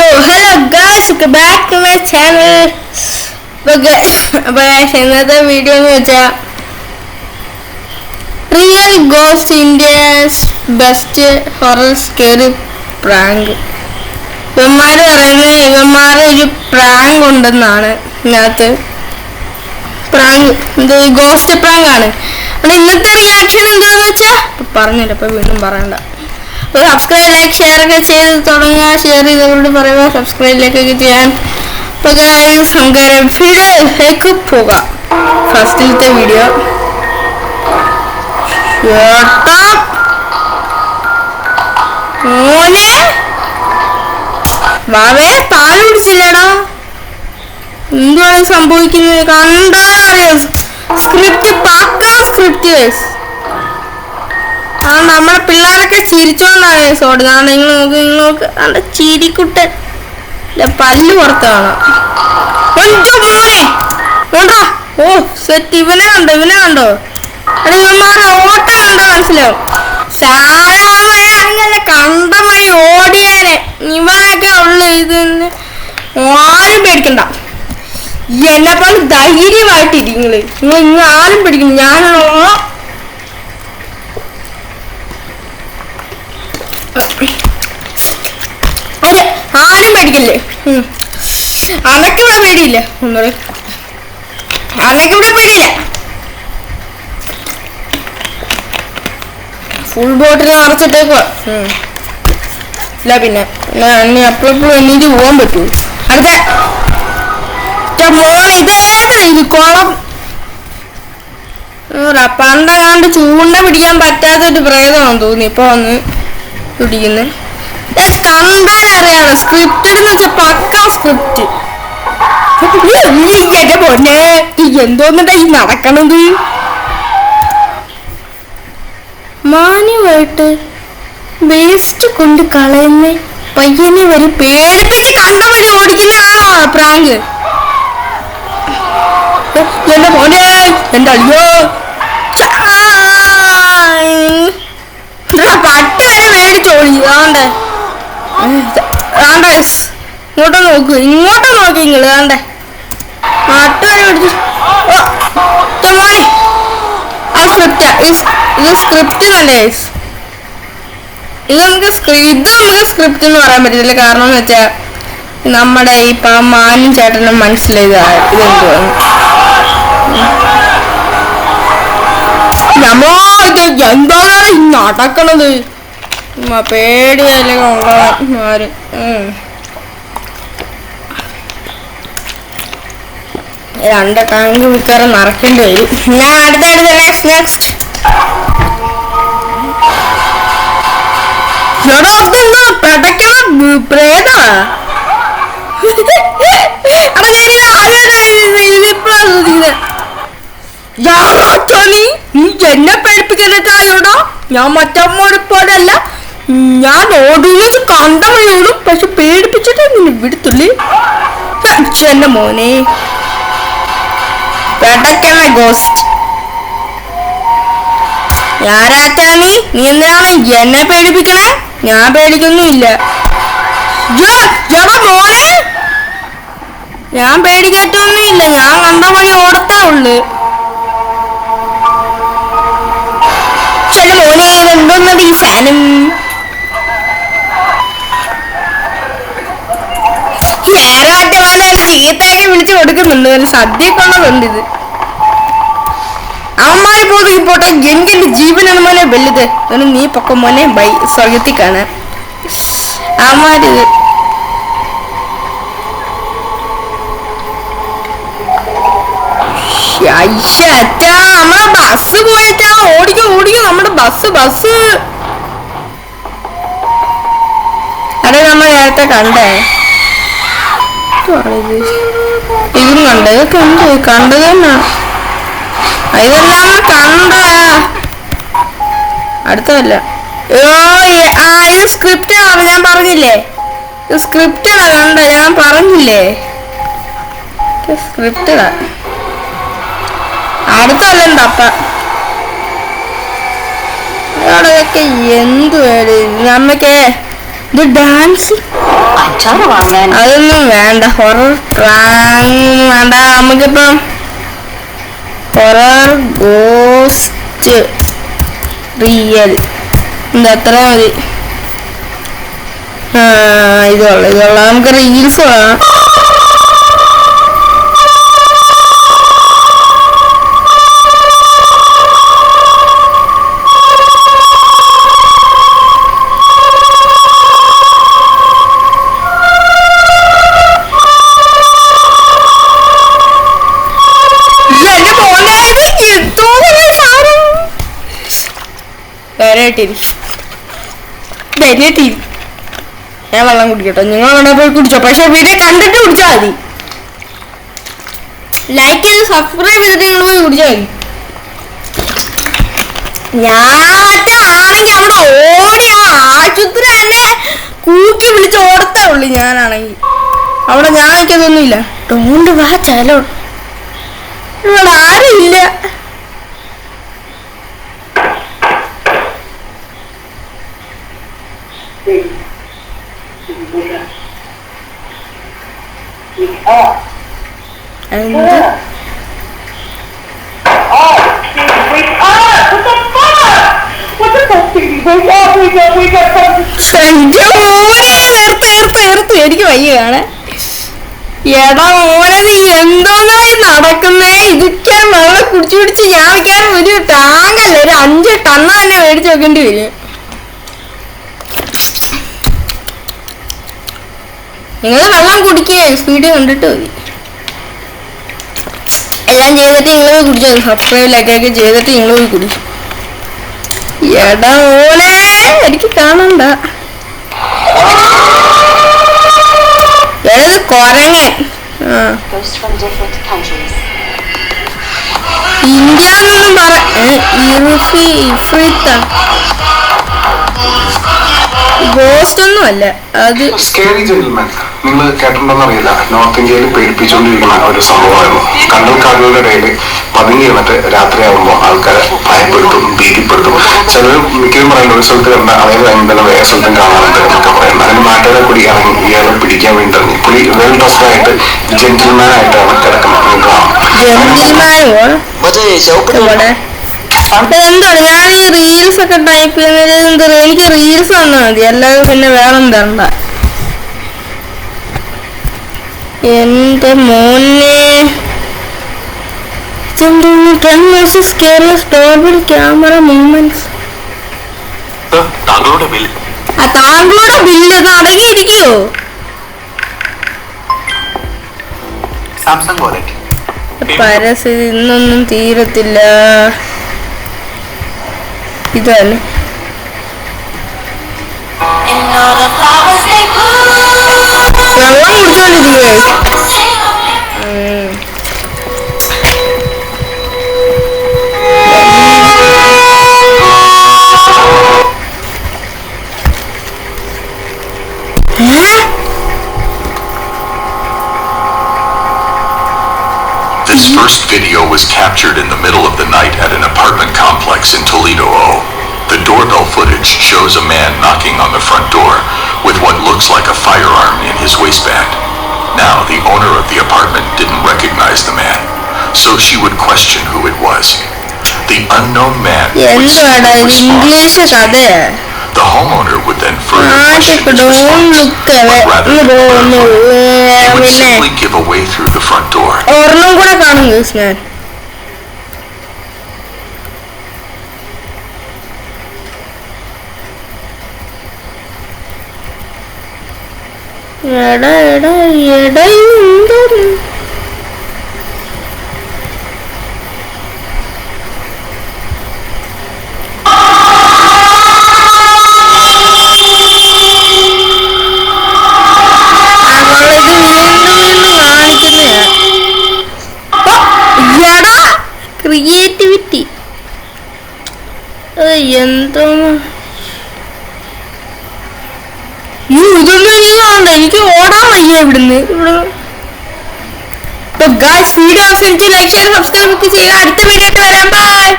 So hello guys, welcome back to my channel. ഇന്നത്തെ video എന്ന് വെച്ചാൽ real ghost India's best horror scary prank. ഇവന്മാര് പറയുന്നത് ഇവന്മാരെ ഒരു പ്രാങ്ക് ഉണ്ടെന്നാണ്. ഇതിനകത്ത് പ്രാങ്ക് ഇത് ഗോസ്റ്റ് പ്രാങ്ക് ആണ്. അപ്പോൾ ഇന്നത്തെ റിയാക്ഷൻ എന്താണെന്ന് വെച്ചാൽ പറഞ്ഞില്ല, അപ്പോൾ വീണ്ടും പറയണ്ട. സബ്സ്ക്രൈബ് ലൈക്ക് ഷെയർ ഒക്കെ ചെയ്ത് തുടങ്ങുക. ഷെയർ ചെയ്തവരോട് പറയുക സബ്സ്ക്രൈബ് ലൈക്ക് ഒക്കെ ചെയ്യാൻ. അപ്പോൾ നമുക്ക് വീഡിയോയിലേക്ക് പോകാം. ഫസ്റ്റിലത്തെ വീഡിയോ മോനെ വാവേ പാല് കുടിച്ചില്ലടാ. എന്തുവാണ് സംഭവിക്കുന്നത് കണ്ടാൽ അറിയാം. സ്ക്രിപ്റ്റ് പക്കാ സ്ക്രിപ്റ്റ്. ആ നമ്മുടെ പിള്ളേരൊക്കെ ചിരിച്ചോണ്ടാണ് സോഡ്. നിങ്ങൾ നോക്ക് നല്ല ചിരിക്കുട്ടൻ. പല്ല് പുറത്ത് കാണാം. ഓ സെറ്റ്. ഇവനെ കണ്ടോ അത് ഇവന്മാരുടെ ഓട്ടം കണ്ടോ മനസ്സിലാവും. സാധാരണ കണ്ട വഴി ഓടിയാനെ ഇവനൊക്കെ ഉള്ളു. ഇത് ആരും പേടിക്കണ്ട. എന്നെപ്പോലെ ധൈര്യമായിട്ടിരിക്കും നിങ്ങൾ ആരും പേടിക്കണം. ഞാനാണോ അതെ ആരും പേടിക്കില്ലേ. അനക്കിവിടെ പേടിയില്ല. അനക്കിവിടെ പേടിയില്ല. ഫുൾ ബോട്ടിൽ നിറച്ചിട്ടേക്കുക. ഇല്ല പിന്നെ എപ്പോഴും എണ്ണീറ്റ് പോകാൻ പറ്റൂ. അടുത്ത മോൾ ഇത് കുളം. പണ്ടങ്ങാണ്ട് ചൂണ്ട പിടിക്കാൻ പറ്റാത്തൊരു പ്രേതമാണെന്ന് തോന്നി ഇപ്പൊ വന്ന് പിടിക്കുന്നത്. കണ്ടാലറിയാലോ സ്ക്രിപ്റ്റഡ് എന്ന് വെച്ചാൽ പക്കാ സ്ക്രിപ്റ്റ്. എന്റെ പൊന്നെ എന്തോന്നിട്ടാ ഈ നടക്കണത്. മാന്യമായിട്ട് വേസ്റ്റ് കൊണ്ട് കളയുന്ന പയ്യനെ വരെ പേടിപ്പിച്ച് കണ്ട വഴി ഓടിക്കുന്നതാണോ പ്രാങ്ക്? എന്റെ മോനെ എന്റെ അയ്യോ പട്ടി വരെ മേടിച്ചോടി. ആണ്ടേ ഇങ്ങോട്ട് നോക്കി നിങ്ങള് ആണ്ടേ പട്ടി വരെ മേടിച്ചു. മോനെ ആ സ്ക്രിപ്റ്റ് ഇത് സ്ക്രിപ്റ്റ് തന്നെ. ഇത് നമുക്ക് സ്ക്രിപ്റ്റ് എന്ന് പറയാൻ പറ്റത്തില്ല. കാരണം എന്ന് വെച്ചാൽ നമ്മുടെ ഇപ്പൊ മാനും ചേട്ടനും മനസ്സിലായത് ഇതെന്തുവാണ്. എന്താണ് ഈ നടക്കണത്? പേടിയല്ലേ ഉള്ളവന്മാര്. രണ്ട് ടാങ്ക് മിക്കവാറും നിറയ്ക്കേണ്ടി വരും. ഞാൻ അടുത്ത നെക്സ്റ്റ് പെടക്കണ പ്രേത. നീ എന്നെ പേടിപ്പിക്കാനായിട്ടായോടാ. ഞാൻ മറ്റമ്മോടെ പോലല്ല. ഞാൻ ഓടുന്നത് കണ്ട വഴി ഓടും. പക്ഷെ പേടിപ്പിച്ചിട്ട് നിന്നെ വിടുത്തുള്ളി. എന്റെ മോനെ പെടക്കണ ഗോസ്റ്റ്. ഞാനാറ്റാ നീ എന്തിനാണ് എന്നെ പേടിപ്പിക്കണേ? ഞാൻ പേടിക്കൊന്നുമില്ല. മോനെ ഞാൻ പേടിക്കത്തൊന്നുമില്ല. ഞാൻ കണ്ട വഴി ഓടത്തേ ഉള്ളു. മോനെ ഇതെന്തോന്നത് ഈ സാധനം? ഞാനാറ്റ പോലെ ചീത്തയൊക്കെ വിളിച്ചു കൊടുക്കുന്നുണ്ട്. ഒരു സദ്യയൊക്കെ ഉള്ളതുണ്ട്. ഇത് അവന്മാര് പോട്ടെ. എനിക്ക് എന്റെ ജീവനാണ് മോനെ വലുത്. നീ പൊക്കം മോനെ ബൈ സ്വർഗത്തിൽ കാണാൻ. അവന്മാരിത് നമ്മളെ ബസ് പോയിട്ടാ. ഓടിക്കും നമ്മുടെ ബസ്. അതെ നമ്മൾ നേരത്തെ കണ്ടേ. ഇതും കണ്ടത് തന്നെ. ഇതെല്ലാം കണ്ട അടുത്തല്ല. ഇത് സ്ക്രിപ്റ്റ് ആണ്. ഞാൻ പറഞ്ഞില്ലേ ഇത് സ്ക്രിപ്റ്റഡാ. കണ്ട ഞാൻ പറഞ്ഞില്ലേ സ്ക്രിപ്റ്റഡാ. അടുത്തല്ലപ്പ അവിടെയൊക്കെ എന്ത് പേടി. നമ്മക്ക് ഇത് ഡാൻസ് അതൊന്നും വേണ്ട. ഹൊറർ പ്രാങ്ക് വേണ്ട. നമുക്കിപ്പം ഹൊറർ ഗോസ്റ്റ് റിയൽ അത്ര മതി. ഇതുള്ള നമുക്ക് റീൽസ് വേണം. ഞാൻ വെള്ളം കുടിക്കട്ടോ. നിങ്ങൾ അവിടെ പോയി കുടിച്ചോ. പക്ഷെ വീഡിയോ കണ്ടിട്ട് കുടിച്ചാൽ മതി. ലൈക്ക് ചെയ്ത് സബ്സ്ക്രൈബ് ചെയ്തിട്ട് നിങ്ങൾ പോയി കുടിച്ചാൽ മതി. ഞാനാണെങ്കിൽ അവിടെ ഓടി ആശുപത്രി തന്നെ കൂക്കി വിളിച്ച് ഓടത്തേ ഉള്ളു. ഞാനാണെങ്കിൽ അവിടെ ഞാൻ എനിക്കതൊന്നുമില്ല. ഡോണ്ട് വാ ചലോ. ഇവിടെ ആരും ഇല്ല. എനിക്ക് വയ്യ കാണാൻ. എടാ മോനെ നീ എന്തോന്നായി നടക്കുന്നേ? ഇരിക്കാൻ വെള്ളം കുടിച്ചു കുടിച്ച് ഞാൻ ഒരു ടാങ്കല്ല, ഒരു 5 ടണ്ണ തന്നെ മേടിച്ച് വെക്കേണ്ടി വരും. നിങ്ങൾ വെള്ളം കുടിക്കുക. സ്പീഡ് കണ്ടിട്ട് മതി. എല്ലാം ചെയ്തിട്ട് നിങ്ങൾ പോയി കുടിച്ചോ. സബ്സ്ക്രൈബ് ലൈക്കൊക്കെ ചെയ്തിട്ട് നിങ്ങൾ പോയി കുടിച്ചു. എടാ ഓനെ എനിക്ക് കാണണ്ട. ഏത് കൊരങ്ങൻ. ഇന്ത്യ എന്നൊന്നും പറ. ഗോസ്റ്റ് ഒന്നും അല്ല അത്. നിങ്ങൾ കേട്ടിട്ടുണ്ടോന്ന് അറിയില്ല. നോർത്ത് ഇന്ത്യയിൽ പേടിപ്പിച്ചുകൊണ്ടിരിക്കുന്ന ഒരു സംഭവമായിരുന്നു. കണ്ടൽക്കാടുകളുടെ ഇടയിൽ പതുങ്ങി വന്നിട്ട് രാത്രിയാകുമ്പോൾ ആൾക്കാരെ ഭയപ്പെടുത്തും, ഭീതിപ്പെടുത്തും. ചിലർ മിക്കതും പറയുന്നത് ഒരു സ്ഥലത്ത് കണ്ട അതേ ടൈമിൽ തന്നെ വേറെ സ്ഥലത്തും കാണാറുണ്ട് എന്നൊക്കെ പറയുന്നത്. അതിന് നാട്ടുകാരെ കൂടി ഇറങ്ങി ഇയാളെ പിടിക്കാൻ വേണ്ടി ഇറങ്ങി. പുള്ളി വെൽ ഡ്രസ്ഡ് ആയിട്ട് ജെന്റിൽമാൻ ആയിട്ടാണ് കിടക്കുന്നത്. എന്താണ് ഞാൻ ഈ റീൽസ് ഒക്കെ ടൈപ്പ് ചെയ്യുന്നത്? എനിക്ക് റീൽസ് വന്നാൽ മതി, അല്ലാതെ പിന്നെ വേറെ എന്താണ്ട. എന്റെ മോനെ ക്യാമറ മൂവ്മെന്റ്സ്. താങ്കളുടെ ബില്ല് അടങ്ങിയിരിക്കോ? പരസ്യം ഇന്നൊന്നും തീരത്തില്ല. ഇതല്ലേ വെള്ളം കുടിച്ചോണ്ടിരിക്കേ. This first video was captured in the middle of the night at an apartment complex in Toledo. The doorbell footage shows a man knocking on the front door with what looks like a firearm in his waistband. Now, the owner of the apartment didn't recognize the man, so she would question who it was. The unknown man would say the homeowner would then further question his response, but rather than clarify, he would simply give away through the front door. Creativity എന്തോ ഇതൊന്നും ഇല്ലാണ്ട് എനിക്ക് ഓടാൻ വയ്യ ഇവിടുന്ന്. Video അവസാനിച്ച് like share subscribe ഒക്കെ ചെയ്യുക. അടുത്ത വീഡിയോ ആയിട്ട് വരാം. ബൈ.